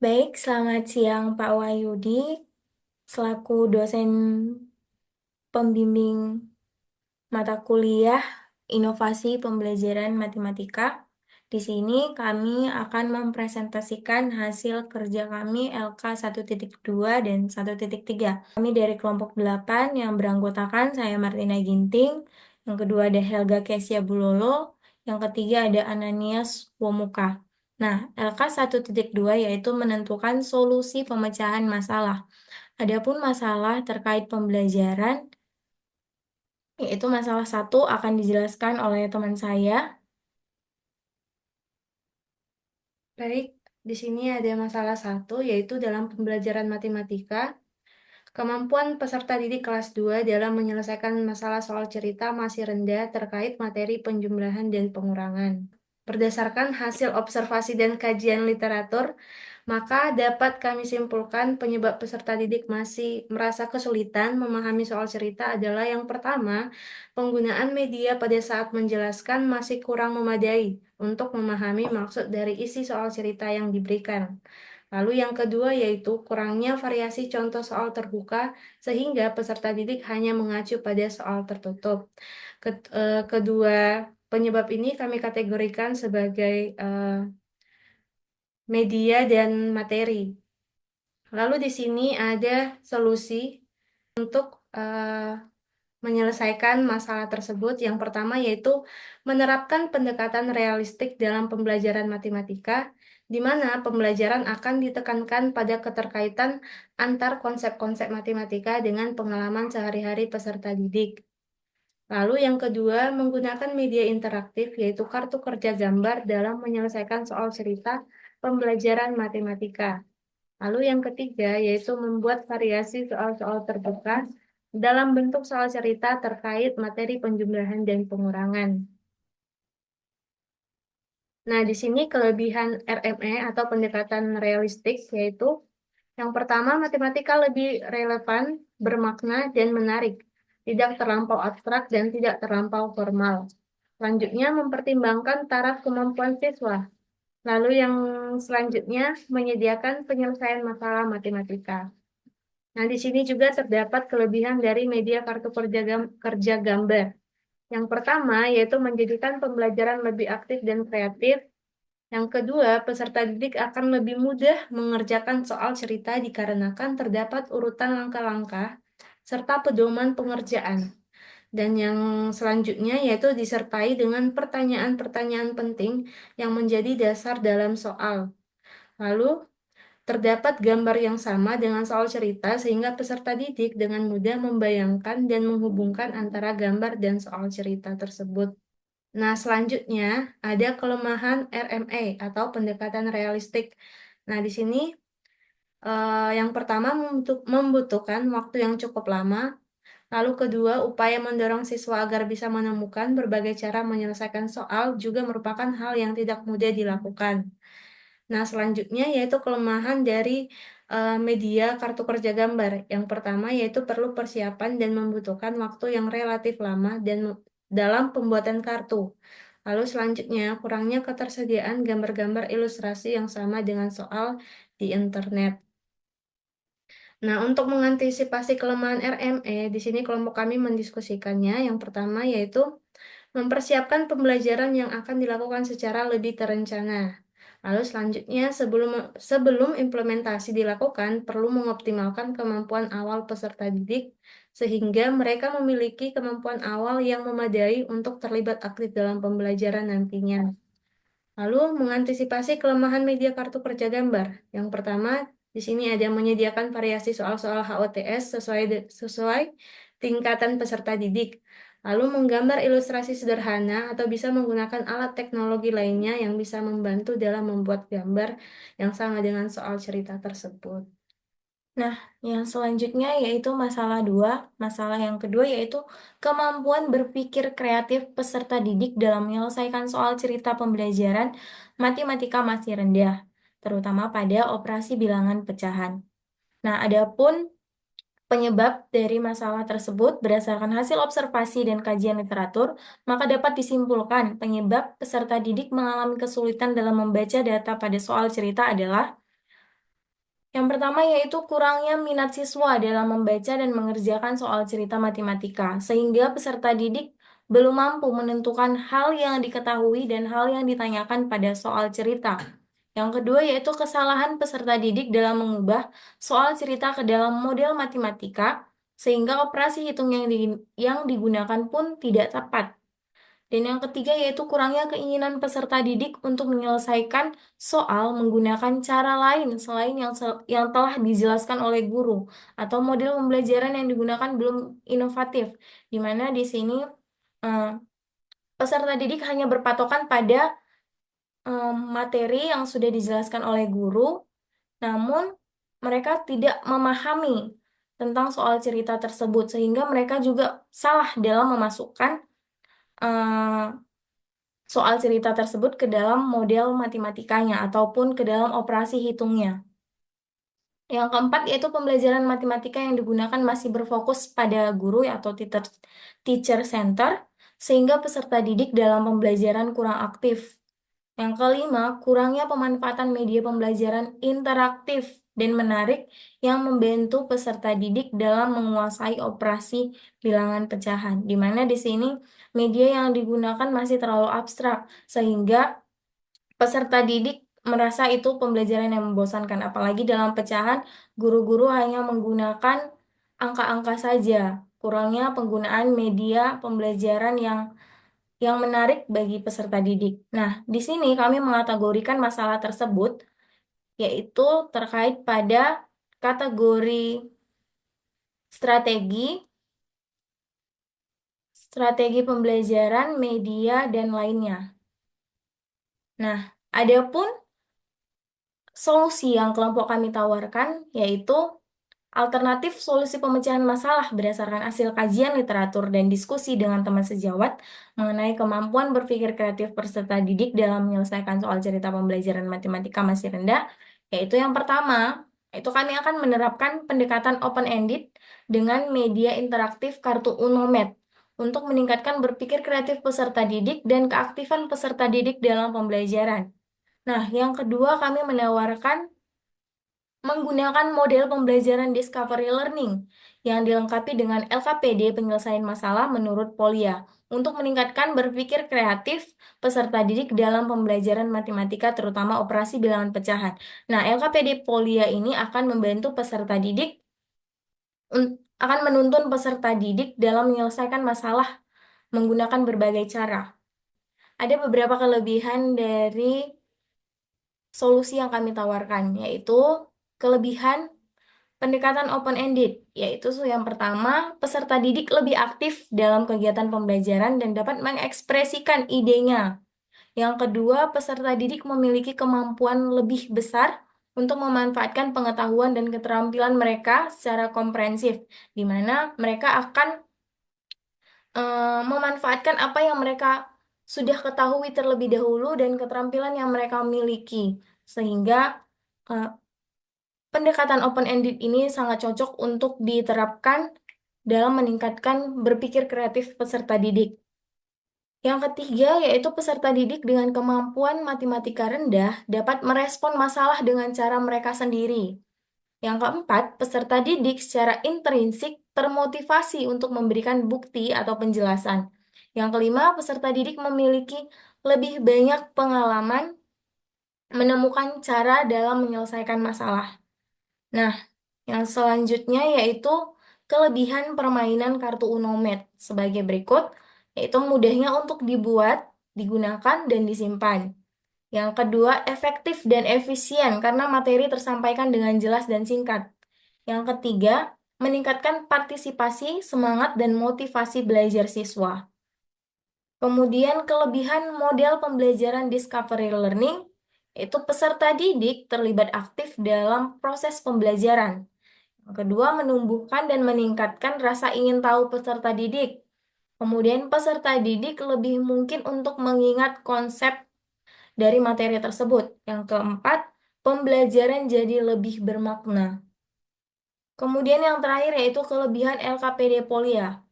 Baik, selamat siang Pak Wahyudi, selaku dosen pembimbing mata kuliah Inovasi Pembelajaran Matematika. Di sini kami akan mempresentasikan hasil kerja kami LK 1.2 dan 1.3. Kami dari kelompok 8 yang beranggotakan saya Martina Ginting, yang kedua ada Helga Kesia Bulolo, yang ketiga ada Ananias Womuka. Nah, LK 1.2 yaitu menentukan solusi pemecahan masalah. Adapun masalah terkait pembelajaran, yaitu masalah satu akan dijelaskan oleh teman saya. Baik, di sini ada masalah satu, yaitu dalam pembelajaran matematika, kemampuan peserta didik kelas 2 dalam menyelesaikan masalah soal cerita masih rendah terkait materi penjumlahan dan pengurangan. Berdasarkan hasil observasi dan kajian literatur, maka dapat kami simpulkan penyebab peserta didik masih merasa kesulitan memahami soal cerita adalah yang pertama, penggunaan media pada saat menjelaskan masih kurang memadai untuk memahami maksud dari isi soal cerita yang diberikan. Lalu yang kedua yaitu kurangnya variasi contoh soal terbuka sehingga peserta didik hanya mengacu pada soal tertutup. Kedua penyebab ini kami kategorikan sebagai media dan materi. Lalu di sini ada solusi untuk menyelesaikan masalah tersebut. Yang pertama yaitu menerapkan pendekatan realistik dalam pembelajaran matematika, di mana pembelajaran akan ditekankan pada keterkaitan antar konsep-konsep matematika dengan pengalaman sehari-hari peserta didik. Lalu yang kedua, menggunakan media interaktif yaitu kartu kerja gambar dalam menyelesaikan soal cerita pembelajaran matematika. Lalu yang ketiga, yaitu membuat variasi soal-soal terbuka dalam bentuk soal cerita terkait materi penjumlahan dan pengurangan. Nah, di sini kelebihan RME atau pendekatan realistik yaitu yang pertama, matematika lebih relevan, bermakna, dan menarik. Tidak terlampau abstrak dan tidak terlampau formal. Selanjutnya, mempertimbangkan taraf kemampuan siswa. Lalu yang selanjutnya, menyediakan penyelesaian masalah matematika. Nah, di sini juga terdapat kelebihan dari media kartu kerja gambar. Yang pertama, yaitu menjadikan pembelajaran lebih aktif dan kreatif. Yang kedua, peserta didik akan lebih mudah mengerjakan soal cerita dikarenakan terdapat urutan langkah-langkah serta pedoman pengerjaan. Dan yang selanjutnya yaitu disertai dengan pertanyaan-pertanyaan penting yang menjadi dasar dalam soal. Lalu, terdapat gambar yang sama dengan soal cerita sehingga peserta didik dengan mudah membayangkan dan menghubungkan antara gambar dan soal cerita tersebut. Nah, selanjutnya ada kelemahan RME atau pendekatan realistik. Nah, di sini yang pertama membutuhkan waktu yang cukup lama. Lalu kedua, upaya mendorong siswa agar bisa menemukan berbagai cara menyelesaikan soal juga merupakan hal yang tidak mudah dilakukan. Nah, selanjutnya yaitu kelemahan dari media kartu kerja gambar. Yang pertama yaitu perlu persiapan dan membutuhkan waktu yang relatif lama dan dalam pembuatan kartu. Lalu selanjutnya kurangnya ketersediaan gambar-gambar ilustrasi yang sama dengan soal di internet. Nah, untuk mengantisipasi kelemahan RME, di sini kelompok kami mendiskusikannya. Yang pertama yaitu mempersiapkan pembelajaran yang akan dilakukan secara lebih terencana. Lalu selanjutnya, sebelum implementasi dilakukan, perlu mengoptimalkan kemampuan awal peserta didik sehingga mereka memiliki kemampuan awal yang memadai untuk terlibat aktif dalam pembelajaran nantinya. Lalu mengantisipasi kelemahan media kartu kerja gambar. Yang pertama, di sini ada menyediakan variasi soal-soal HOTS sesuai tingkatan peserta didik. Lalu menggambar ilustrasi sederhana atau bisa menggunakan alat teknologi lainnya yang bisa membantu dalam membuat gambar yang sama dengan soal cerita tersebut. Nah, yang selanjutnya yaitu masalah 2. Masalah yang kedua yaitu kemampuan berpikir kreatif peserta didik dalam menyelesaikan soal cerita pembelajaran matematika masih rendah, terutama pada operasi bilangan pecahan. Nah, adapun penyebab dari masalah tersebut berdasarkan hasil observasi dan kajian literatur, maka dapat disimpulkan penyebab peserta didik mengalami kesulitan dalam membaca data pada soal cerita adalah Yang pertama yaitu kurangnya minat siswa dalam membaca dan mengerjakan soal cerita matematika, sehingga peserta didik belum mampu menentukan hal yang diketahui dan hal yang ditanyakan pada soal cerita. Yang kedua yaitu kesalahan peserta didik dalam mengubah soal cerita ke dalam model matematika, sehingga operasi hitung yang digunakan pun tidak tepat. Dan yang ketiga yaitu kurangnya keinginan peserta didik untuk menyelesaikan soal menggunakan cara lain selain yang telah dijelaskan oleh guru atau model pembelajaran yang digunakan belum inovatif, di mana di sini eh, peserta didik hanya berpatokan pada materi yang sudah dijelaskan oleh guru, namun mereka tidak memahami tentang soal cerita tersebut sehingga mereka juga salah dalam memasukkan eh, soal cerita tersebut ke dalam model matematikanya ataupun ke dalam operasi hitungnya. Yang keempat yaitu pembelajaran matematika yang digunakan masih berfokus pada guru atau teacher center sehingga peserta didik dalam pembelajaran kurang aktif. Yang kelima, kurangnya pemanfaatan media pembelajaran interaktif dan menarik yang membantu peserta didik dalam menguasai operasi bilangan pecahan, di mana di sini media yang digunakan masih terlalu abstrak, sehingga peserta didik merasa itu pembelajaran yang membosankan. Apalagi dalam pecahan, guru-guru hanya menggunakan angka-angka saja. Kurangnya penggunaan media pembelajaran yang menarik bagi peserta didik. Nah, di sini kami mengategorikan masalah tersebut, yaitu terkait pada kategori strategi, strategi pembelajaran, media, dan lainnya. Nah, adapun solusi yang kelompok kami tawarkan yaitu alternatif solusi pemecahan masalah berdasarkan hasil kajian literatur dan diskusi dengan teman sejawat mengenai kemampuan berpikir kreatif peserta didik dalam menyelesaikan soal cerita pembelajaran matematika masih rendah, yaitu yang pertama, itu kami akan menerapkan pendekatan open-ended dengan media interaktif kartu UNO-MED untuk meningkatkan berpikir kreatif peserta didik dan keaktifan peserta didik dalam pembelajaran. Nah, yang kedua kami menawarkan menggunakan model pembelajaran discovery learning yang dilengkapi dengan LKPD penyelesaian masalah menurut Polya untuk meningkatkan berpikir kreatif peserta didik dalam pembelajaran matematika terutama operasi bilangan pecahan. Nah, LKPD Polya ini akan membantu peserta didik akan menuntun peserta didik dalam menyelesaikan masalah menggunakan berbagai cara. Ada beberapa kelebihan dari solusi yang kami tawarkan, yaitu kelebihan pendekatan open-ended, yaitu yang pertama, peserta didik lebih aktif dalam kegiatan pembelajaran dan dapat mengekspresikan idenya. Yang kedua, peserta didik memiliki kemampuan lebih besar untuk memanfaatkan pengetahuan dan keterampilan mereka secara komprehensif, di mana mereka akan memanfaatkan apa yang mereka sudah ketahui terlebih dahulu dan keterampilan yang mereka miliki, sehingga eh, pendekatan open-ended ini sangat cocok untuk diterapkan dalam meningkatkan berpikir kreatif peserta didik. Yang ketiga, yaitu peserta didik dengan kemampuan matematika rendah dapat merespon masalah dengan cara mereka sendiri. Yang keempat, peserta didik secara intrinsik termotivasi untuk memberikan bukti atau penjelasan. Yang kelima, peserta didik memiliki lebih banyak pengalaman menemukan cara dalam menyelesaikan masalah. Nah, yang selanjutnya yaitu kelebihan permainan kartu UNO-MED sebagai berikut, yaitu mudahnya untuk dibuat, digunakan, dan disimpan. Yang kedua, efektif dan efisien karena materi tersampaikan dengan jelas dan singkat. Yang ketiga, meningkatkan partisipasi, semangat, dan motivasi belajar siswa. Kemudian kelebihan model pembelajaran discovery learning, yaitu peserta didik terlibat aktif dalam proses pembelajaran. Yang kedua, menumbuhkan dan meningkatkan rasa ingin tahu peserta didik. Kemudian peserta didik lebih mungkin untuk mengingat konsep dari materi tersebut. Yang keempat, pembelajaran jadi lebih bermakna. Kemudian yang terakhir yaitu kelebihan LKPD Polya.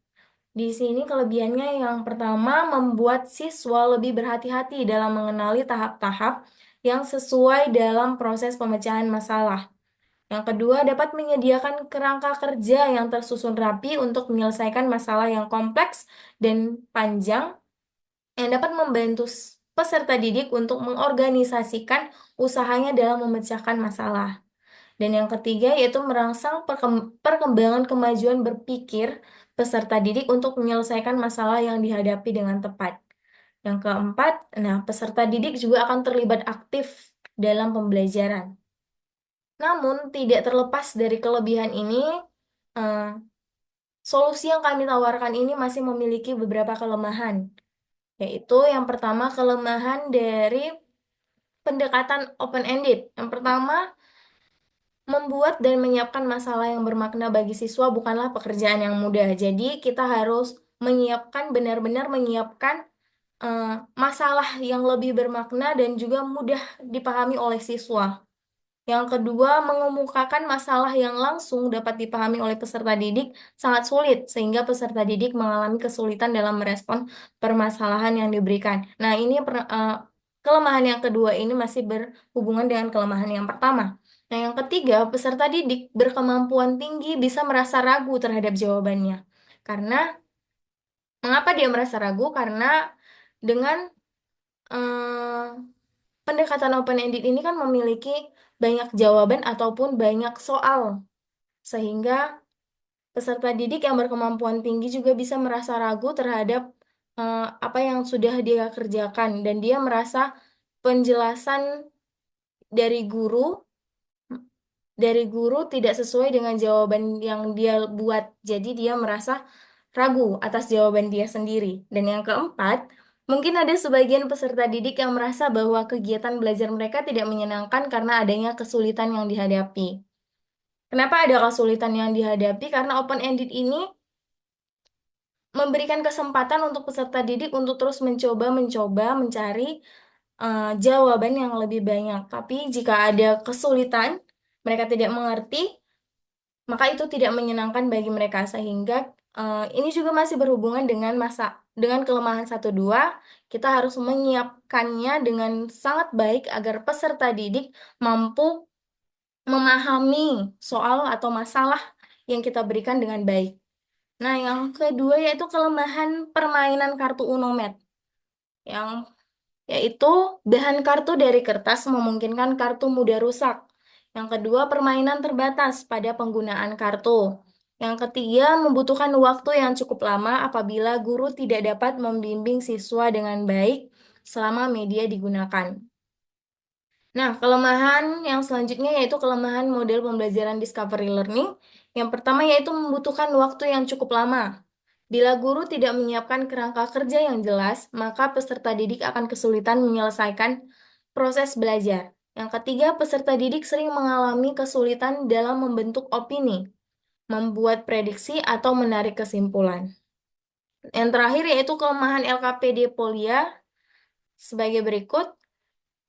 Di sini kelebihannya yang pertama membuat siswa lebih berhati-hati dalam mengenali tahap-tahap yang sesuai dalam proses pemecahan masalah. Yang kedua, dapat menyediakan kerangka kerja yang tersusun rapi untuk menyelesaikan masalah yang kompleks dan panjang yang dapat membantu peserta didik untuk mengorganisasikan usahanya dalam memecahkan masalah. Dan yang ketiga yaitu merangsang perkembangan kemajuan berpikir peserta didik untuk menyelesaikan masalah yang dihadapi dengan tepat. Yang keempat, nah peserta didik juga akan terlibat aktif dalam pembelajaran. Namun, tidak terlepas dari kelebihan ini, eh, solusi yang kami tawarkan ini masih memiliki beberapa kelemahan. Yaitu yang pertama, kelemahan dari pendekatan open-ended. Yang pertama, membuat dan menyiapkan masalah yang bermakna bagi siswa bukanlah pekerjaan yang mudah. Jadi, kita harus benar-benar menyiapkan masalah yang lebih bermakna dan juga mudah dipahami oleh siswa. Yang kedua, mengemukakan masalah yang langsung dapat dipahami oleh peserta didik sangat sulit, sehingga peserta didik mengalami kesulitan dalam merespon permasalahan yang diberikan. Nah, ini kelemahan yang kedua ini masih berhubungan dengan kelemahan yang pertama. Nah, yang ketiga, peserta didik berkemampuan tinggi bisa merasa ragu terhadap jawabannya. Karena, mengapa dia merasa ragu? Karena dengan eh, pendekatan open-ended ini kan memiliki banyak jawaban ataupun banyak soal, sehingga peserta didik yang berkemampuan tinggi juga bisa merasa ragu terhadap apa yang sudah dia kerjakan, dan dia merasa penjelasan dari guru tidak sesuai dengan jawaban yang dia buat. Jadi dia merasa ragu atas jawaban dia sendiri. Dan yang keempat, mungkin ada sebagian peserta didik yang merasa bahwa kegiatan belajar mereka tidak menyenangkan karena adanya kesulitan yang dihadapi. Kenapa ada kesulitan yang dihadapi? Karena open-ended ini memberikan kesempatan untuk peserta didik untuk terus mencoba mencari jawaban yang lebih banyak. Tapi jika ada kesulitan, mereka tidak mengerti, maka itu tidak menyenangkan bagi mereka, sehingga ini juga masih berhubungan dengan kelemahan satu 2. Kita harus menyiapkannya dengan sangat baik agar peserta didik mampu memahami soal atau masalah yang kita berikan dengan baik. Nah, yang kedua yaitu kelemahan permainan kartu Uno Mat, yang yaitu bahan kartu dari kertas memungkinkan kartu mudah rusak. Yang kedua, permainan terbatas pada penggunaan kartu. Yang ketiga, membutuhkan waktu yang cukup lama apabila guru tidak dapat membimbing siswa dengan baik selama media digunakan. Nah, kelemahan yang selanjutnya yaitu kelemahan model pembelajaran discovery learning. Yang pertama yaitu membutuhkan waktu yang cukup lama. Bila guru tidak menyiapkan kerangka kerja yang jelas, maka peserta didik akan kesulitan menyelesaikan proses belajar. Yang ketiga, peserta didik sering mengalami kesulitan dalam membentuk opini, membuat prediksi, atau menarik kesimpulan. Yang terakhir yaitu kelemahan LKPD Polia sebagai berikut.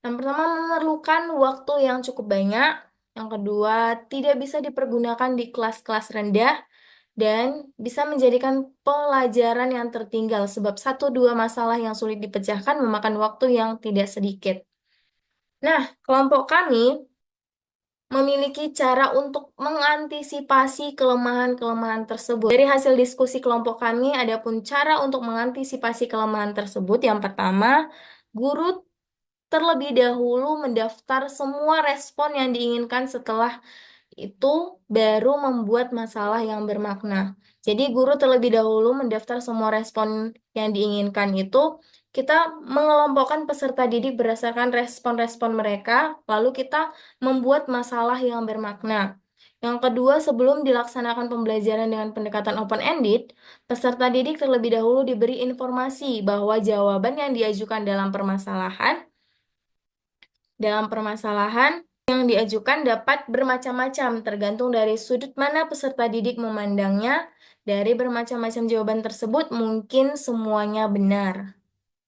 Yang pertama, memerlukan waktu yang cukup banyak. Yang kedua, tidak bisa dipergunakan di kelas-kelas rendah dan bisa menjadikan pelajaran yang tertinggal sebab satu dua masalah yang sulit dipecahkan memakan waktu yang tidak sedikit. Nah, kelompok kami memiliki cara untuk mengantisipasi kelemahan-kelemahan tersebut. Dari hasil diskusi kelompok kami, ada pun cara untuk mengantisipasi kelemahan tersebut. Yang pertama, guru terlebih dahulu mendaftar semua respon yang diinginkan, setelah itu baru membuat masalah yang bermakna. Jadi guru terlebih dahulu mendaftar semua respon yang diinginkan itu, kita mengelompokkan peserta didik berdasarkan respon-respon mereka, lalu kita membuat masalah yang bermakna. Yang kedua, sebelum dilaksanakan pembelajaran dengan pendekatan open-ended, peserta didik terlebih dahulu diberi informasi bahwa jawaban yang diajukan dalam permasalahan yang diajukan dapat bermacam-macam, tergantung dari sudut mana peserta didik memandangnya. Dari bermacam-macam jawaban tersebut, mungkin semuanya benar.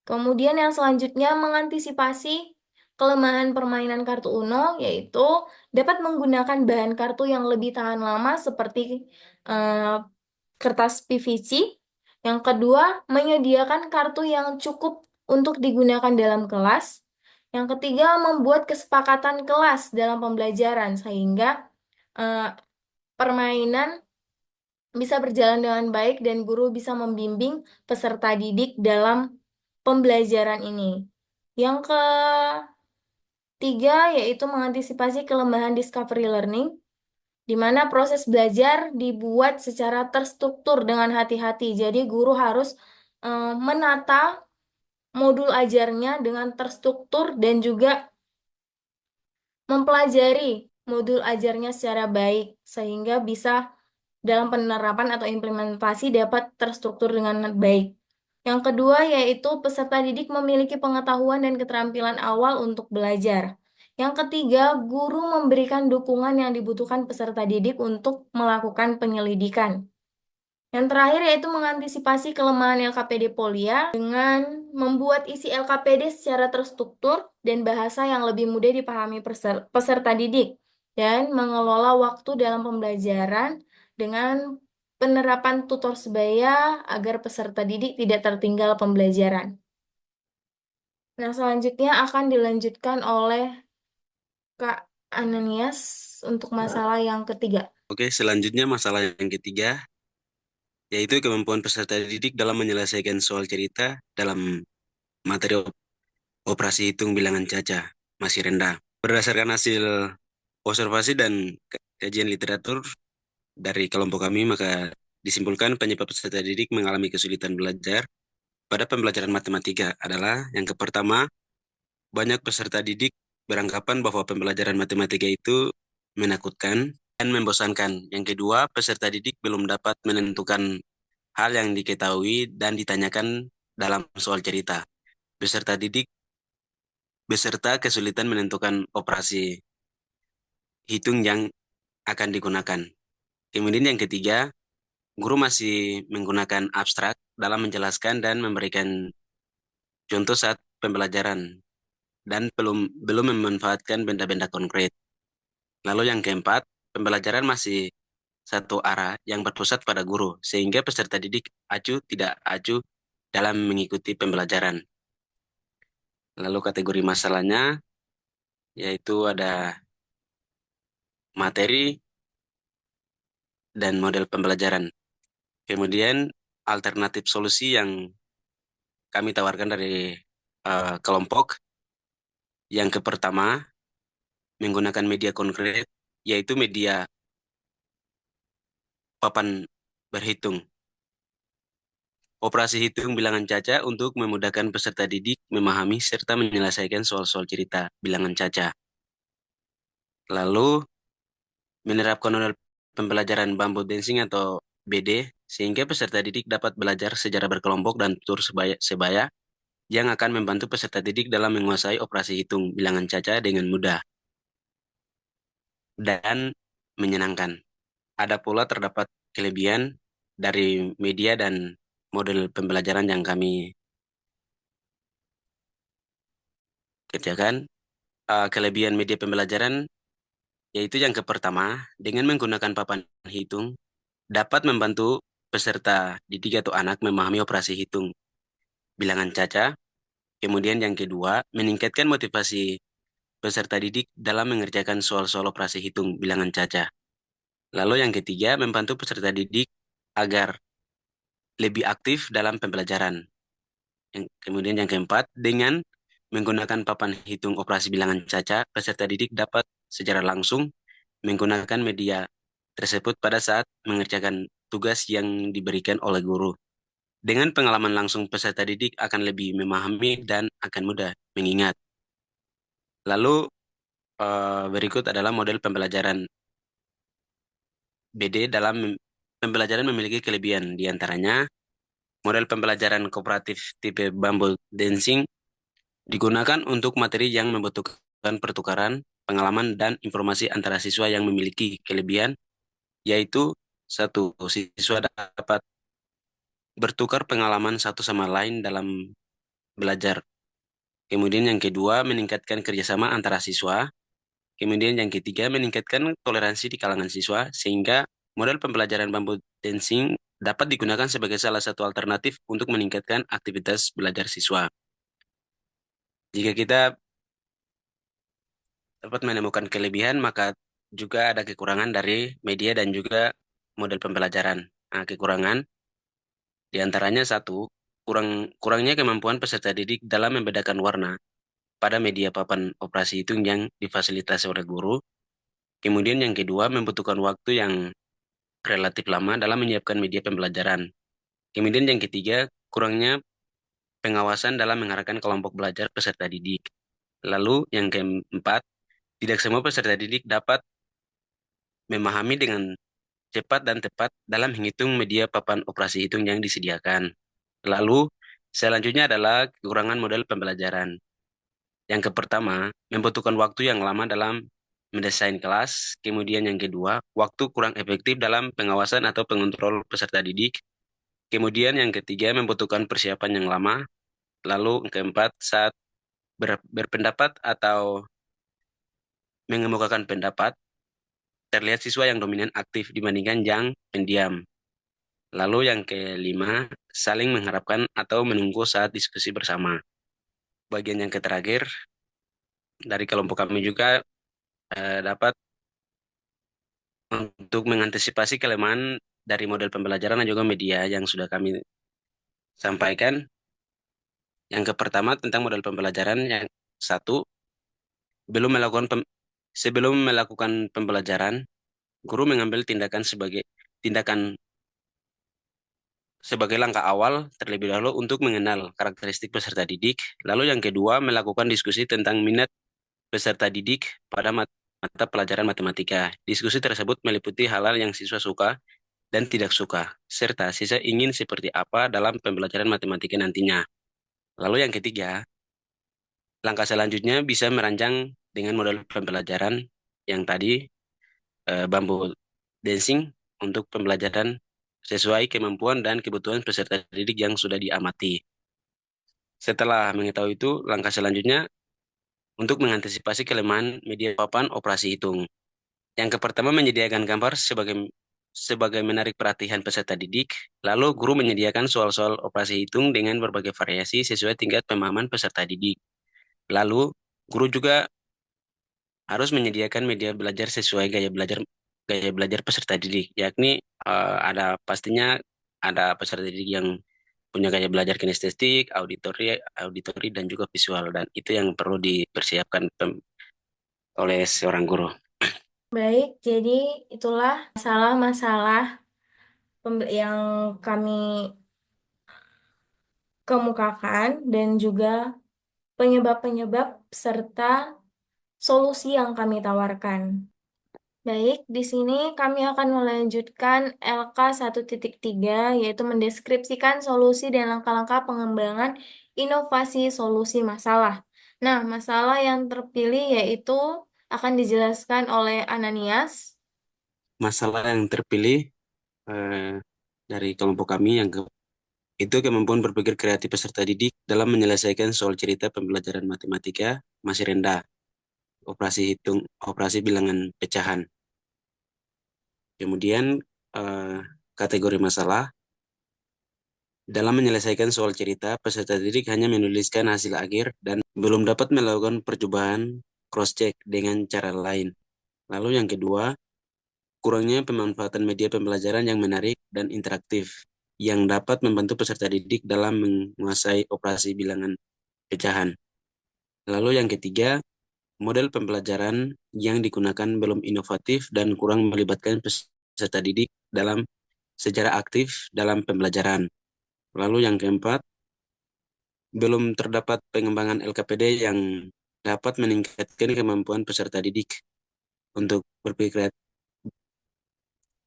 Kemudian yang selanjutnya, mengantisipasi kelemahan permainan kartu Uno, yaitu dapat menggunakan bahan kartu yang lebih tahan lama seperti eh, kertas PVC. Yang kedua, menyediakan kartu yang cukup untuk digunakan dalam kelas. Yang ketiga, membuat kesepakatan kelas dalam pembelajaran sehingga eh, permainan bisa berjalan dengan baik dan guru bisa membimbing peserta didik dalam pembelajaran ini. Yang ketiga yaitu mengantisipasi kelemahan discovery learning, di mana proses belajar dibuat secara terstruktur dengan hati-hati. Jadi guru harus menata modul ajarnya dengan terstruktur dan juga mempelajari modul ajarnya secara baik sehingga bisa dalam penerapan atau implementasi dapat terstruktur dengan baik. Yang kedua yaitu peserta didik memiliki pengetahuan dan keterampilan awal untuk belajar. Yang ketiga, guru memberikan dukungan yang dibutuhkan peserta didik untuk melakukan penyelidikan. Yang terakhir yaitu mengantisipasi kelemahan LKPD Polia dengan membuat isi LKPD secara terstruktur dan bahasa yang lebih mudah dipahami peserta didik dan mengelola waktu dalam pembelajaran dengan penerapan tutor sebaya agar peserta didik tidak tertinggal pembelajaran. Nah, selanjutnya akan dilanjutkan oleh Kak Ananias untuk masalah yang ketiga. Oke, selanjutnya masalah yang ketiga, yaitu kemampuan peserta didik dalam menyelesaikan soal cerita dalam materi operasi hitung bilangan caca masih rendah. Berdasarkan hasil observasi dan kajian literatur dari kelompok kami, maka disimpulkan penyebab peserta didik mengalami kesulitan belajar pada pembelajaran matematika adalah yang pertama, banyak peserta didik beranggapan bahwa pembelajaran matematika itu menakutkan dan membosankan. Yang kedua, peserta didik belum dapat menentukan hal yang diketahui dan ditanyakan dalam soal cerita. Peserta didik beserta kesulitan menentukan operasi hitung yang akan digunakan. Kemudian yang ketiga, guru masih menggunakan abstrak dalam menjelaskan dan memberikan contoh saat pembelajaran dan belum memanfaatkan benda-benda konkret. Lalu yang keempat, pembelajaran masih satu arah yang berpusat pada guru, sehingga peserta didik tidak acuh dalam mengikuti pembelajaran. Lalu kategori masalahnya yaitu ada materi dan model pembelajaran. Kemudian alternatif solusi yang kami tawarkan dari kelompok yang pertama menggunakan media konkret, yaitu media papan berhitung. Operasi hitung bilangan caca untuk memudahkan peserta didik memahami serta menyelesaikan soal-soal cerita bilangan caca. Lalu menerapkan model pembelajaran bambu dancing atau BD sehingga peserta didik dapat belajar secara berkelompok dan tutur sebaya yang akan membantu peserta didik dalam menguasai operasi hitung bilangan caca dengan mudah dan menyenangkan. Ada pula terdapat kelebihan dari media dan model pembelajaran yang kami kerjakan. Kelebihan media pembelajaran yaitu yang pertama, dengan menggunakan papan hitung, dapat membantu peserta didik atau anak memahami operasi hitung bilangan caca. Kemudian yang kedua, meningkatkan motivasi peserta didik dalam mengerjakan soal-soal operasi hitung bilangan caca. Lalu yang ketiga, membantu peserta didik agar lebih aktif dalam pembelajaran. Kemudian yang keempat, dengan menggunakan papan hitung operasi bilangan caca, peserta didik dapat secara langsung menggunakan media tersebut pada saat mengerjakan tugas yang diberikan oleh guru. Dengan pengalaman langsung, peserta didik akan lebih memahami dan akan mudah mengingat. Lalu berikut adalah model pembelajaran BD dalam pembelajaran memiliki kelebihan. Di antaranya, model pembelajaran kooperatif tipe Bumble Dancing digunakan untuk materi yang membutuhkan pertukaran, pengalaman, dan informasi antara siswa yang memiliki kelebihan, yaitu satu, siswa dapat bertukar pengalaman satu sama lain dalam belajar. Kemudian yang kedua, meningkatkan kerjasama antara siswa. Kemudian yang ketiga, meningkatkan toleransi di kalangan siswa, sehingga model pembelajaran bambu dancing dapat digunakan sebagai salah satu alternatif untuk meningkatkan aktivitas belajar siswa. Jika kita dapat menemukan kelebihan, maka juga ada kekurangan dari media dan juga model pembelajaran. Nah, kekurangan diantaranya satu, kurangnya kemampuan peserta didik dalam membedakan warna pada media papan operasi hitung yang difasilitasi oleh guru. Kemudian yang kedua, membutuhkan waktu yang relatif lama dalam menyiapkan media pembelajaran. Kemudian yang ketiga, kurangnya pengawasan dalam mengarahkan kelompok belajar peserta didik. Lalu yang keempat, tidak semua peserta didik dapat memahami dengan cepat dan tepat dalam menghitung media papan operasi hitung yang disediakan. Lalu, selanjutnya adalah kekurangan model pembelajaran. Yang pertama, membutuhkan waktu yang lama dalam mendesain kelas. Kemudian yang kedua, waktu kurang efektif dalam pengawasan atau pengontrol peserta didik. Kemudian yang ketiga, membutuhkan persiapan yang lama. Lalu yang keempat, saat berpendapat atau mengemukakan pendapat, terlihat siswa yang dominan aktif dibandingkan yang pendiam. Lalu yang kelima, saling mengharapkan atau menunggu saat diskusi bersama. Bagian yang terakhir, dari kelompok kami juga dapat untuk mengantisipasi kelemahan dari model pembelajaran dan juga media yang sudah kami sampaikan. Yang pertama tentang model pembelajaran yang satu, belum melakukan sebelum melakukan pembelajaran, guru mengambil tindakan sebagai langkah awal terlebih dahulu untuk mengenal karakteristik peserta didik. Lalu yang kedua, melakukan diskusi tentang minat peserta didik pada mata pelajaran matematika. Diskusi tersebut meliputi hal-hal yang siswa suka dan tidak suka, serta siswa ingin seperti apa dalam pembelajaran matematika nantinya. Lalu yang ketiga, langkah selanjutnya bisa merancang dengan model pembelajaran yang tadi, bambu dancing untuk pembelajaran sesuai kemampuan dan kebutuhan peserta didik yang sudah diamati. Setelah mengetahui itu, langkah selanjutnya untuk mengantisipasi kelemahan media papan operasi hitung. Yang pertama menyediakan gambar sebagai menarik perhatian peserta didik, lalu guru menyediakan soal-soal operasi hitung dengan berbagai variasi sesuai tingkat pemahaman peserta didik. Lalu, guru juga harus menyediakan media belajar sesuai gaya belajar peserta didik, yakni pastinya ada peserta didik yang punya gaya belajar kinestetik, auditori dan juga visual, dan itu yang perlu dipersiapkan oleh seorang guru. Baik, jadi itulah masalah-masalah yang kami kemukakan dan juga penyebab-penyebab serta solusi yang kami tawarkan. Baik, di sini kami akan melanjutkan LK 1.3, yaitu mendeskripsikan solusi dan langkah-langkah pengembangan inovasi solusi masalah. Nah, masalah yang terpilih yaitu akan dijelaskan oleh Ananias. Masalah yang terpilih eh, dari kelompok kami itu kemampuan berpikir kreatif peserta didik dalam menyelesaikan soal cerita pembelajaran matematika masih rendah. Operasi bilangan pecahan. Kemudian eh, kategori masalah dalam menyelesaikan soal cerita, peserta didik hanya menuliskan hasil akhir dan belum dapat melakukan percobaan cross-check dengan cara lain. Lalu yang kedua, kurangnya pemanfaatan media pembelajaran yang menarik dan interaktif yang dapat membantu peserta didik dalam menguasai operasi bilangan pecahan. Lalu yang ketiga, model pembelajaran yang digunakan belum inovatif dan kurang melibatkan peserta didik dalam secara aktif dalam pembelajaran. Lalu yang keempat, belum terdapat pengembangan LKPD yang dapat meningkatkan kemampuan peserta didik untuk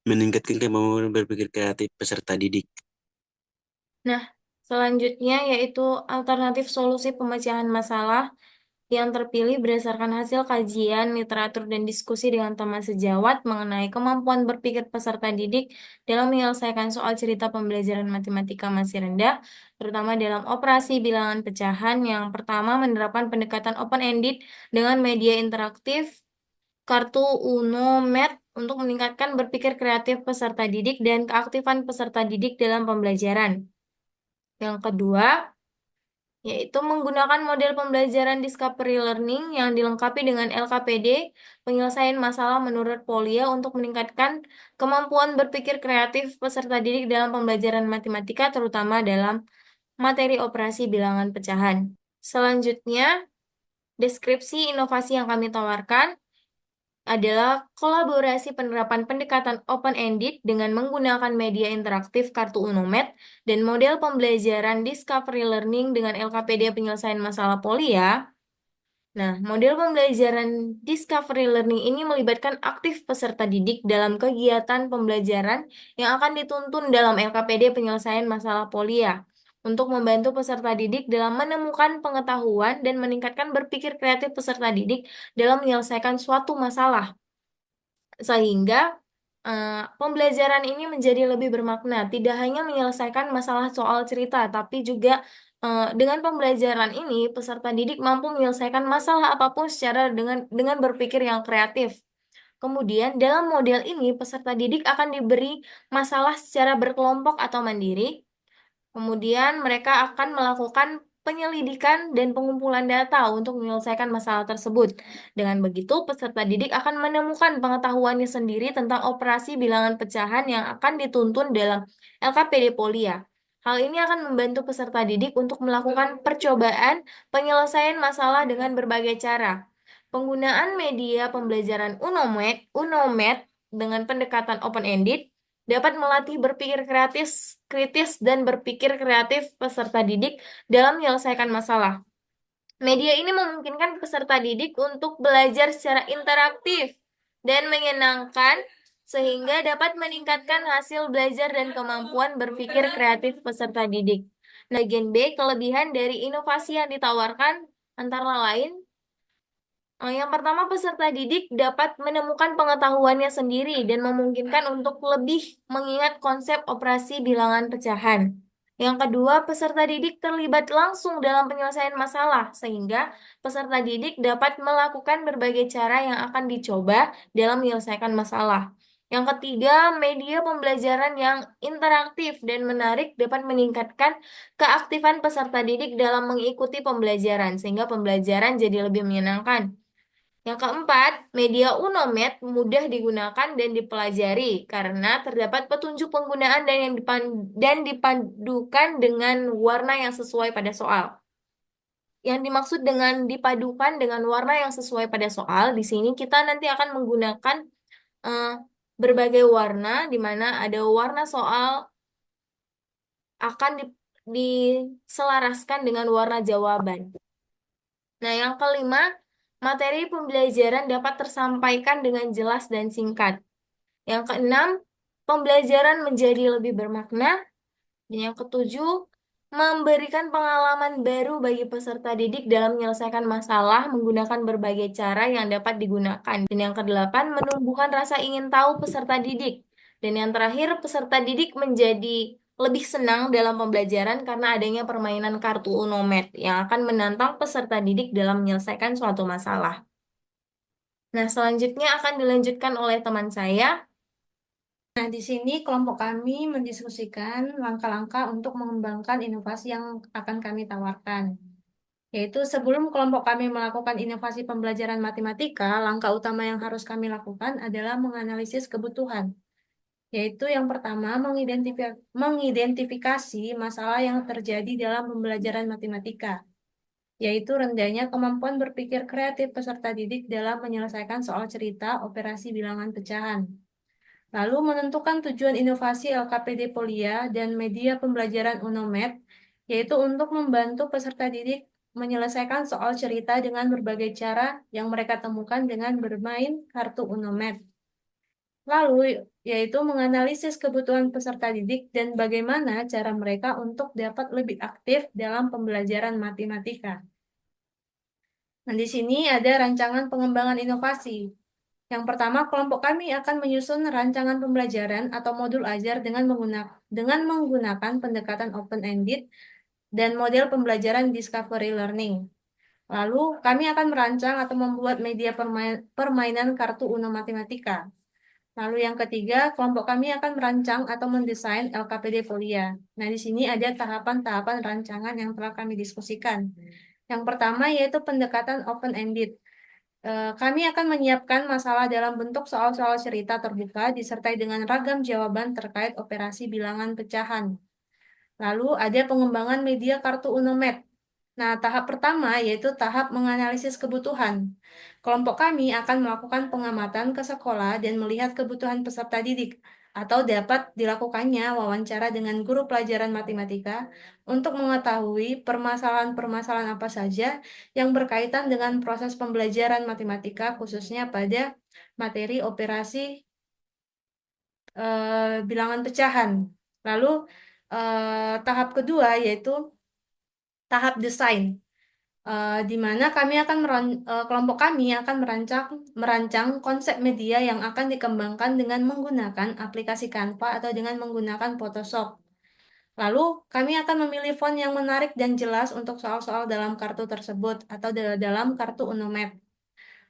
meningkatkan kemampuan berpikir kreatif peserta didik. Nah, selanjutnya yaitu alternatif solusi pemecahan masalah yang terpilih berdasarkan hasil kajian, literatur, dan diskusi dengan teman sejawat mengenai kemampuan berpikir peserta didik dalam menyelesaikan soal cerita pembelajaran matematika masih rendah, terutama dalam operasi bilangan pecahan. Yang pertama, menerapkan pendekatan open-ended dengan media interaktif, kartu Uno, Math, untuk meningkatkan berpikir kreatif peserta didik dan keaktifan peserta didik dalam pembelajaran. Yang kedua, yaitu menggunakan model pembelajaran Discovery Learning yang dilengkapi dengan LKPD, penyelesaian masalah menurut Polya untuk meningkatkan kemampuan berpikir kreatif peserta didik dalam pembelajaran matematika, terutama dalam materi operasi bilangan pecahan. Selanjutnya, deskripsi inovasi yang kami tawarkan adalah kolaborasi penerapan pendekatan open-ended dengan menggunakan media interaktif kartu Unomed dan model pembelajaran Discovery Learning dengan LKPD penyelesaian masalah Polya. Nah, model pembelajaran Discovery Learning ini melibatkan aktif peserta didik dalam kegiatan pembelajaran yang akan dituntun dalam LKPD penyelesaian masalah Polya untuk membantu peserta didik dalam menemukan pengetahuan dan meningkatkan berpikir kreatif peserta didik dalam menyelesaikan suatu masalah sehingga pembelajaran ini menjadi lebih bermakna, tidak hanya menyelesaikan masalah soal cerita, tapi juga dengan pembelajaran ini peserta didik mampu menyelesaikan masalah apapun secara dengan berpikir yang kreatif. Kemudian, dalam model ini peserta didik akan diberi masalah secara berkelompok atau mandiri. Kemudian mereka akan melakukan penyelidikan dan pengumpulan data untuk menyelesaikan masalah tersebut. Dengan begitu, peserta didik akan menemukan pengetahuannya sendiri tentang operasi bilangan pecahan yang akan dituntun dalam LKPD Polya. Hal ini akan membantu peserta didik untuk melakukan percobaan penyelesaian masalah dengan berbagai cara. Penggunaan media pembelajaran Unomed dengan pendekatan open-ended dapat melatih berpikir kritis dan berpikir kreatif peserta didik dalam menyelesaikan masalah. Media ini memungkinkan peserta didik untuk belajar secara interaktif dan menyenangkan sehingga dapat meningkatkan hasil belajar dan kemampuan berpikir kreatif peserta didik. Nah, bagian B, kelebihan dari inovasi yang ditawarkan antara lain yang pertama, peserta didik dapat menemukan pengetahuannya sendiri dan memungkinkan untuk lebih mengingat konsep operasi bilangan pecahan. Yang kedua, peserta didik terlibat langsung dalam penyelesaian masalah, sehingga peserta didik dapat melakukan berbagai cara yang akan dicoba dalam menyelesaikan masalah. Yang ketiga, media pembelajaran yang interaktif dan menarik dapat meningkatkan keaktifan peserta didik dalam mengikuti pembelajaran, sehingga pembelajaran jadi lebih menyenangkan. Yang keempat, media Unomed mudah digunakan dan dipelajari karena terdapat petunjuk penggunaan dan dipadukan dengan warna yang sesuai pada soal. Yang dimaksud dengan dipadukan dengan warna yang sesuai pada soal, di sini kita nanti akan menggunakan eh, berbagai warna, di mana ada warna soal akan diselaraskan dengan warna jawaban. Nah, yang kelima, materi pembelajaran dapat tersampaikan dengan jelas dan singkat. Yang keenam, pembelajaran menjadi lebih bermakna. Dan yang ketujuh, memberikan pengalaman baru bagi peserta didik dalam menyelesaikan masalah menggunakan berbagai cara yang dapat digunakan. Dan yang kedelapan, menumbuhkan rasa ingin tahu peserta didik. Dan yang terakhir, peserta didik menjadi lebih senang dalam pembelajaran karena adanya permainan kartu Unomed yang akan menantang peserta didik dalam menyelesaikan suatu masalah. Nah, selanjutnya akan dilanjutkan oleh teman saya. Nah, di sini kelompok kami mendiskusikan langkah-langkah untuk mengembangkan inovasi yang akan kami tawarkan. Yaitu sebelum kelompok kami melakukan inovasi pembelajaran matematika, langkah utama yang harus kami lakukan adalah menganalisis kebutuhan. Yaitu yang pertama, mengidentifikasi masalah yang terjadi dalam pembelajaran matematika, yaitu rendahnya kemampuan berpikir kreatif peserta didik dalam menyelesaikan soal cerita operasi bilangan pecahan. Lalu menentukan tujuan inovasi LKPD Polya dan media pembelajaran Unomed, yaitu untuk membantu peserta didik menyelesaikan soal cerita dengan berbagai cara yang mereka temukan dengan bermain kartu Unomed. Lalu, yaitu menganalisis kebutuhan peserta didik dan bagaimana cara mereka untuk dapat lebih aktif dalam pembelajaran matematika. Nah, di sini ada rancangan pengembangan inovasi. Yang pertama, kelompok kami akan menyusun rancangan pembelajaran atau modul ajar dengan menggunakan pendekatan open-ended dan model pembelajaran discovery learning. Lalu, kami akan merancang atau membuat media permainan kartu Uno Matematika. Lalu yang ketiga, kelompok kami akan merancang atau mendesain LKPD Polia. Nah, di sini ada tahapan-tahapan rancangan yang telah kami diskusikan. Yang pertama yaitu pendekatan open-ended. Kami akan menyiapkan masalah dalam bentuk soal-soal cerita terbuka disertai dengan ragam jawaban terkait operasi bilangan pecahan. Lalu ada pengembangan media kartu UNOMED. Nah, tahap pertama yaitu tahap menganalisis kebutuhan. Kelompok kami akan melakukan pengamatan ke sekolah dan melihat kebutuhan peserta didik, atau dapat dilakukannya wawancara dengan guru pelajaran matematika untuk mengetahui permasalahan-permasalahan apa saja yang berkaitan dengan proses pembelajaran matematika, khususnya pada materi operasi bilangan pecahan. Lalu tahap kedua yaitu tahap desain, di mana kelompok kami akan merancang konsep media yang akan dikembangkan dengan menggunakan aplikasi Canva atau dengan menggunakan Photoshop. Lalu kami akan memilih font yang menarik dan jelas untuk soal-soal dalam kartu tersebut atau dalam kartu UNOMED.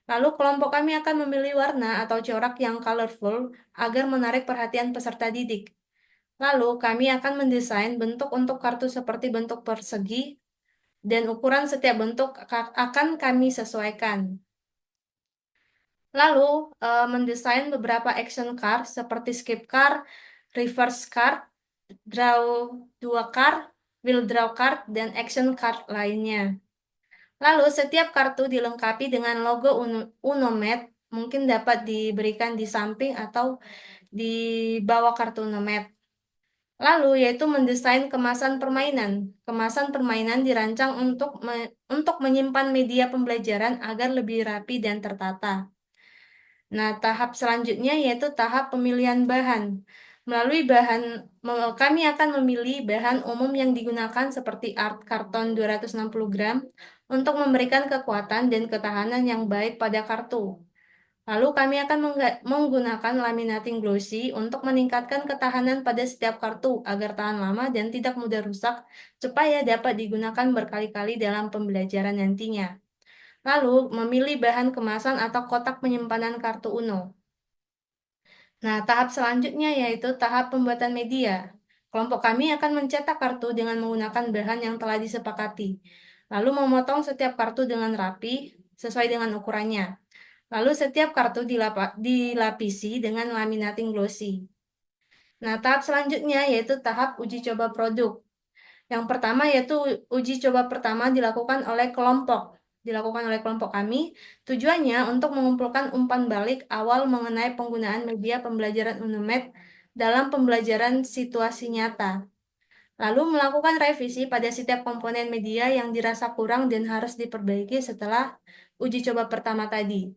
Lalu kelompok kami akan memilih warna atau corak yang colorful agar menarik perhatian peserta didik. Lalu kami akan mendesain bentuk untuk kartu seperti bentuk persegi dan ukuran setiap bentuk akan kami sesuaikan. Lalu mendesain beberapa action card seperti skip card, reverse card, draw 2 card, will draw card, dan action card lainnya. Lalu setiap kartu dilengkapi dengan logo UNOMED, mungkin dapat diberikan di samping atau di bawah kartu UNOMED. Lalu yaitu mendesain kemasan permainan. Kemasan permainan dirancang untuk menyimpan media pembelajaran agar lebih rapi dan tertata. Nah, tahap selanjutnya yaitu tahap pemilihan bahan. Kami akan memilih bahan umum yang digunakan seperti art karton 260 gram untuk memberikan kekuatan dan ketahanan yang baik pada kartu. Lalu kami akan menggunakan laminating glossy untuk meningkatkan ketahanan pada setiap kartu agar tahan lama dan tidak mudah rusak supaya dapat digunakan berkali-kali dalam pembelajaran nantinya. Lalu memilih bahan kemasan atau kotak penyimpanan kartu UNO. Nah, tahap selanjutnya yaitu tahap pembuatan media. Kelompok kami akan mencetak kartu dengan menggunakan bahan yang telah disepakati, lalu memotong setiap kartu dengan rapi sesuai dengan ukurannya. Lalu setiap kartu dilapisi dengan laminating glossy. Nah, tahap selanjutnya yaitu tahap uji coba produk. Yang pertama yaitu uji coba pertama dilakukan oleh kelompok kami. Tujuannya untuk mengumpulkan umpan balik awal mengenai penggunaan media pembelajaran UNOMED dalam pembelajaran situasi nyata. Lalu melakukan revisi pada setiap komponen media yang dirasa kurang dan harus diperbaiki setelah uji coba pertama tadi.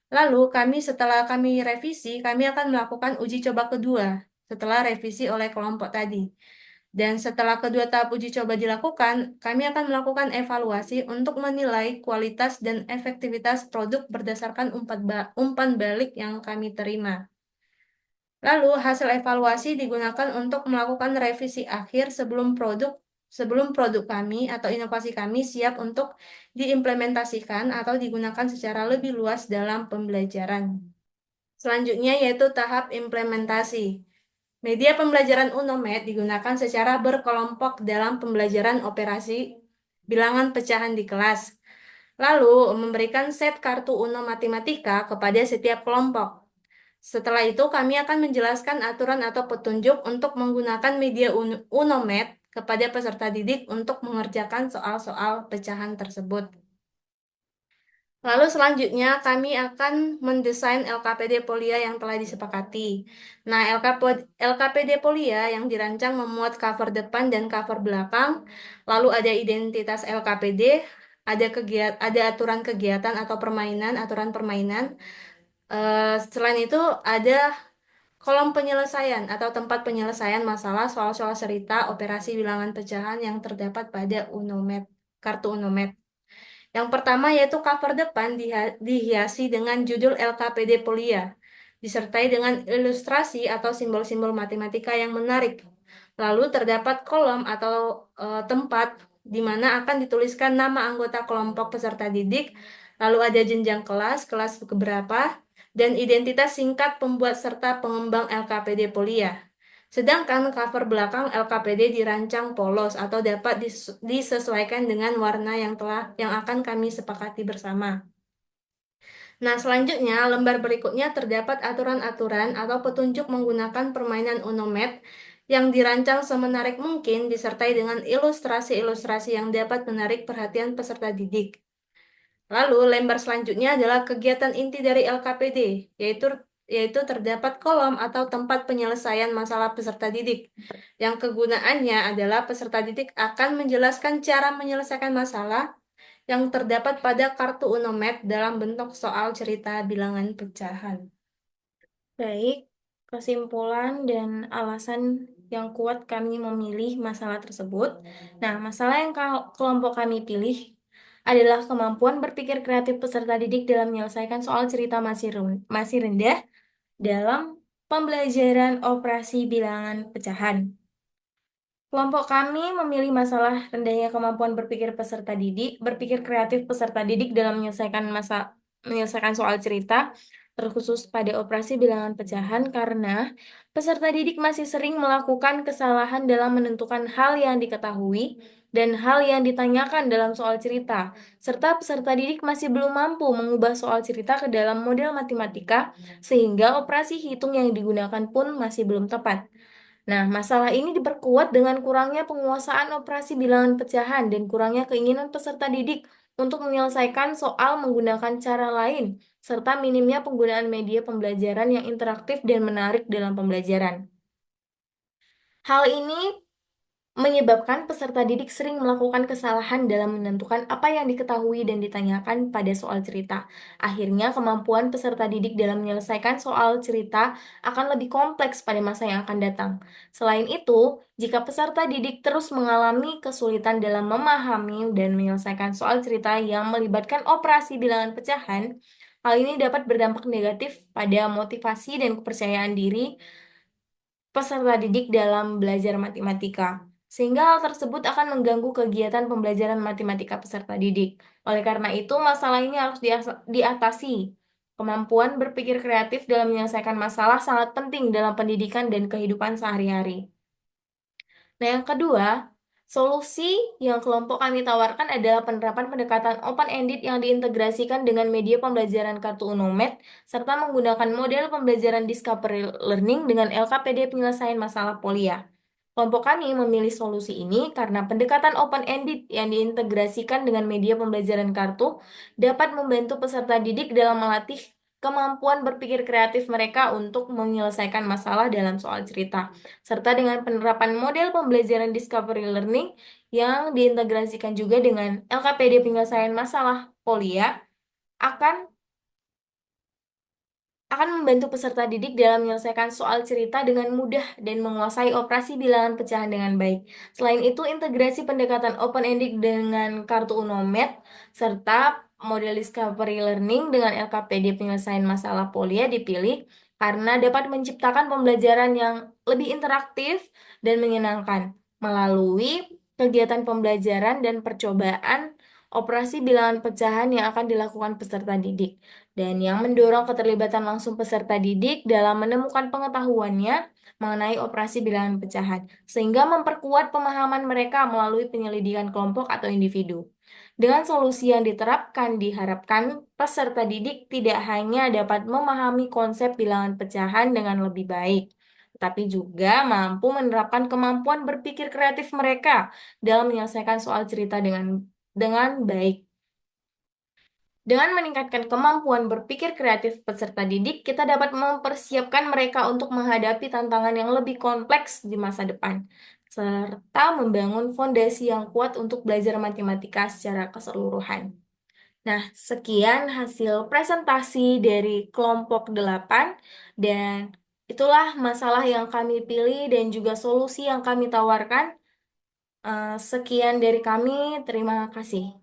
Lalu setelah kami revisi, kami akan melakukan uji coba kedua setelah revisi oleh kelompok tadi. Dan setelah kedua tahap uji coba dilakukan, kami akan melakukan evaluasi untuk menilai kualitas dan efektivitas produk berdasarkan umpan balik yang kami terima. Lalu hasil evaluasi digunakan untuk melakukan revisi akhir sebelum produk kami atau inovasi kami siap untuk diimplementasikan atau digunakan secara lebih luas dalam pembelajaran. Selanjutnya yaitu tahap implementasi. Media pembelajaran UNOMED digunakan secara berkelompok dalam pembelajaran operasi bilangan pecahan di kelas. Lalu memberikan set kartu UNO matematika kepada setiap kelompok. Setelah itu kami akan menjelaskan aturan atau petunjuk untuk menggunakan media UNOMED kepada peserta didik untuk mengerjakan soal-soal pecahan tersebut. Lalu selanjutnya kami akan mendesain LKPD Polia yang telah disepakati. Nah, LKPD Polia yang dirancang memuat cover depan dan cover belakang, lalu ada identitas LKPD, ada aturan kegiatan atau aturan permainan. Selain itu ada kolom penyelesaian atau tempat penyelesaian masalah soal-soal cerita operasi bilangan pecahan yang terdapat pada UNOMED, kartu UNOMED. Yang pertama yaitu cover depan dihiasi dengan judul LKPD Polia, disertai dengan ilustrasi atau simbol-simbol matematika yang menarik. Lalu terdapat kolom atau tempat di mana akan dituliskan nama anggota kelompok peserta didik, lalu ada jenjang kelas keberapa, dan identitas singkat pembuat serta pengembang LKPD Polia. Sedangkan cover belakang LKPD dirancang polos atau dapat disesuaikan dengan warna yang akan kami sepakati bersama. Nah, selanjutnya, lembar berikutnya terdapat aturan-aturan atau petunjuk menggunakan permainan Unomed yang dirancang semenarik mungkin disertai dengan ilustrasi-ilustrasi yang dapat menarik perhatian peserta didik. Lalu, lembar selanjutnya adalah kegiatan inti dari LKPD, yaitu terdapat kolom atau tempat penyelesaian masalah peserta didik, yang kegunaannya adalah peserta didik akan menjelaskan cara menyelesaikan masalah yang terdapat pada kartu Unomed dalam bentuk soal cerita bilangan pecahan. Baik, kesimpulan dan alasan yang kuat kami memilih masalah tersebut. Nah, masalah yang kelompok kami pilih adalah kemampuan berpikir kreatif peserta didik dalam menyelesaikan soal cerita masih rendah dalam pembelajaran operasi bilangan pecahan. Kelompok kami memilih masalah rendahnya kemampuan berpikir kreatif peserta didik dalam menyelesaikan soal cerita, terkhusus pada operasi bilangan pecahan karena peserta didik masih sering melakukan kesalahan dalam menentukan hal yang diketahui dan hal yang ditanyakan dalam soal cerita, serta peserta didik masih belum mampu mengubah soal cerita ke dalam model matematika, sehingga operasi hitung yang digunakan pun masih belum tepat. Nah, masalah ini diperkuat dengan kurangnya penguasaan operasi bilangan pecahan dan kurangnya keinginan peserta didik untuk menyelesaikan soal menggunakan cara lain, serta minimnya penggunaan media pembelajaran yang interaktif dan menarik dalam pembelajaran. Hal ini menyebabkan peserta didik sering melakukan kesalahan dalam menentukan apa yang diketahui dan ditanyakan pada soal cerita. Akhirnya, kemampuan peserta didik dalam menyelesaikan soal cerita akan lebih kompleks pada masa yang akan datang. Selain itu, jika peserta didik terus mengalami kesulitan dalam memahami dan menyelesaikan soal cerita yang melibatkan operasi bilangan pecahan, hal ini dapat berdampak negatif pada motivasi dan kepercayaan diri peserta didik dalam belajar matematika, sehingga hal tersebut akan mengganggu kegiatan pembelajaran matematika peserta didik. Oleh karena itu, masalah ini harus diatasi. Kemampuan berpikir kreatif dalam menyelesaikan masalah sangat penting dalam pendidikan dan kehidupan sehari-hari. Nah, yang kedua, solusi yang kelompok kami tawarkan adalah penerapan pendekatan open-ended yang diintegrasikan dengan media pembelajaran kartu Unomed, serta menggunakan model pembelajaran discovery learning dengan LKPD penyelesaian masalah Polia. Kelompok kami memilih solusi ini karena pendekatan open-ended yang diintegrasikan dengan media pembelajaran kartu dapat membantu peserta didik dalam melatih kemampuan berpikir kreatif mereka untuk menyelesaikan masalah dalam soal cerita, serta dengan penerapan model pembelajaran discovery learning yang diintegrasikan juga dengan LKPD penyelesaian masalah Polia akan membantu peserta didik dalam menyelesaikan soal cerita dengan mudah dan menguasai operasi bilangan pecahan dengan baik. Selain itu, integrasi pendekatan open-ended dengan kartu Unomed serta model discovery learning dengan LKPD penyelesaian masalah Polia dipilih karena dapat menciptakan pembelajaran yang lebih interaktif dan menyenangkan melalui kegiatan pembelajaran dan percobaan operasi bilangan pecahan yang akan dilakukan peserta didik dan yang mendorong keterlibatan langsung peserta didik dalam menemukan pengetahuannya mengenai operasi bilangan pecahan, sehingga memperkuat pemahaman mereka melalui penyelidikan kelompok atau individu. Dengan solusi yang diterapkan, diharapkan peserta didik tidak hanya dapat memahami konsep bilangan pecahan dengan lebih baik, tapi juga mampu menerapkan kemampuan berpikir kreatif mereka dalam menyelesaikan soal cerita dengan baik. Dengan meningkatkan kemampuan berpikir kreatif peserta didik, kita dapat mempersiapkan mereka untuk menghadapi tantangan yang lebih kompleks di masa depan, serta membangun fondasi yang kuat untuk belajar matematika secara keseluruhan. Nah, sekian hasil presentasi dari kelompok 8, dan itulah masalah yang kami pilih dan juga solusi yang kami tawarkan. Sekian dari kami, terima kasih.